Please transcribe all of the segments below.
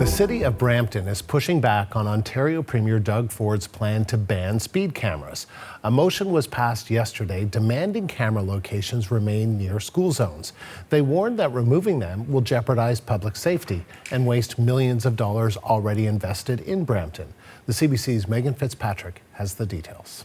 The city of Brampton is pushing back on Ontario Premier Doug Ford's plan to ban speed cameras. A motion was passed yesterday demanding camera locations remain near school zones. They warned that removing them will jeopardize public safety and waste millions of dollars already invested in Brampton. The CBC's Megan Fitzpatrick has the details.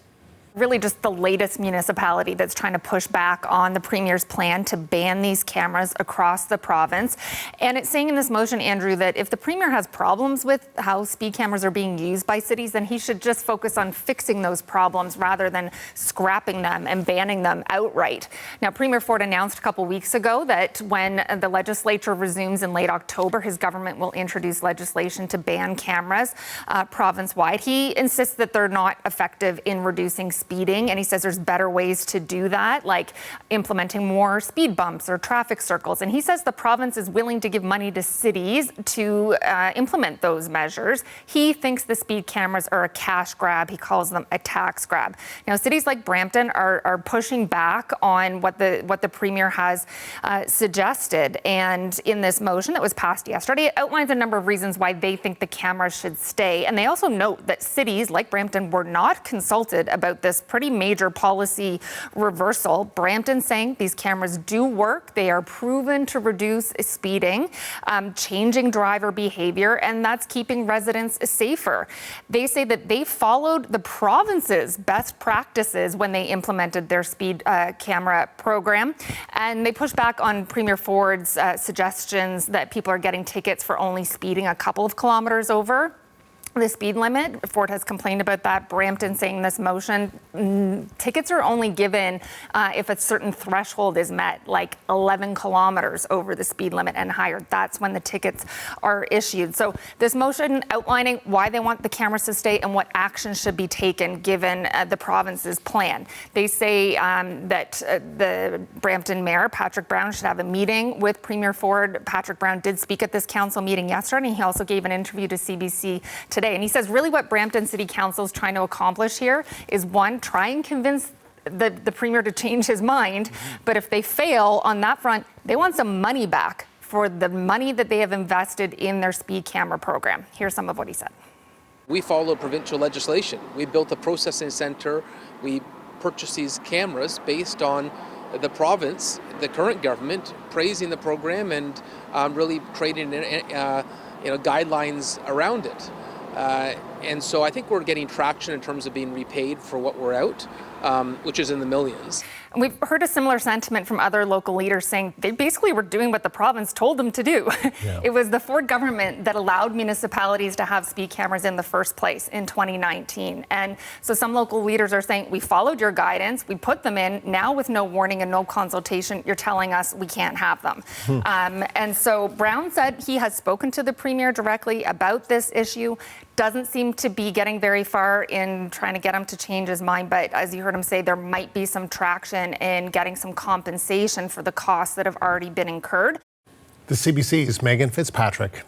Really just the latest municipality that's trying to push back on the Premier's plan to ban these cameras across the province. And it's saying in this motion, Andrew, that if the Premier has problems with how speed cameras are being used by cities, then he should just focus on fixing those problems rather than scrapping them and banning them outright. Now, Premier Ford announced a couple weeks ago that when the legislature resumes in late October, his government will introduce legislation to ban cameras province-wide. He insists that they're not effective in reducing speeding, and he says there's better ways to do that, like implementing more speed bumps or traffic circles. And he says the province is willing to give money to cities to implement those measures. He thinks the speed cameras are a cash grab. He calls them a tax grab. Now, cities like Brampton are pushing back on what the Premier has suggested. And in this motion that was passed yesterday, it outlines a number of reasons why they think the cameras should stay. And they also note that cities like Brampton were not consulted about this pretty major policy reversal. Brampton saying these cameras do work. They are proven to reduce speeding, changing driver behavior, and that's keeping residents safer. They say that they followed the province's best practices when they implemented their speed camera program, and they push back on Premier Ford's suggestions that people are getting tickets for only speeding a couple of kilometers over the speed limit. Ford has complained about that. Brampton saying this motion, tickets are only given if a certain threshold is met, like 11 kilometers over the speed limit and higher. That's when the tickets are issued. So this motion outlining why they want the cameras to stay and what action should be taken given the province's plan. They say that the Brampton Mayor, Patrick Brown, should have a meeting with Premier Ford. Patrick Brown did speak at this council meeting yesterday, and he also gave an interview to CBC today. And he says really what Brampton City Council is trying to accomplish here is, one, try and convince the Premier to change his mind. But if they fail on that front, they want some money back for the money that they have invested in their speed camera program. Here's some of what he said. We follow provincial legislation. We built a processing center. We purchased these cameras based on the province, the current government, praising the program and really creating guidelines around it. And so I think we're getting traction in terms of being repaid for what we're out, which is in the millions. And we've heard a similar sentiment from other local leaders saying they basically were doing what the province told them to do. Yeah. It was the Ford government that allowed municipalities to have speed cameras in the first place in 2019. And so some local leaders are saying, we followed your guidance, we put them in, now with no warning and no consultation, you're telling us we can't have them. And so Brown said he has spoken to the Premier directly about this issue, doesn't seem to be getting very far in trying to get him to change his mind, but as you heard him say, there might be some traction in getting some compensation for the costs that have already been incurred. The CBC's Megan Fitzpatrick.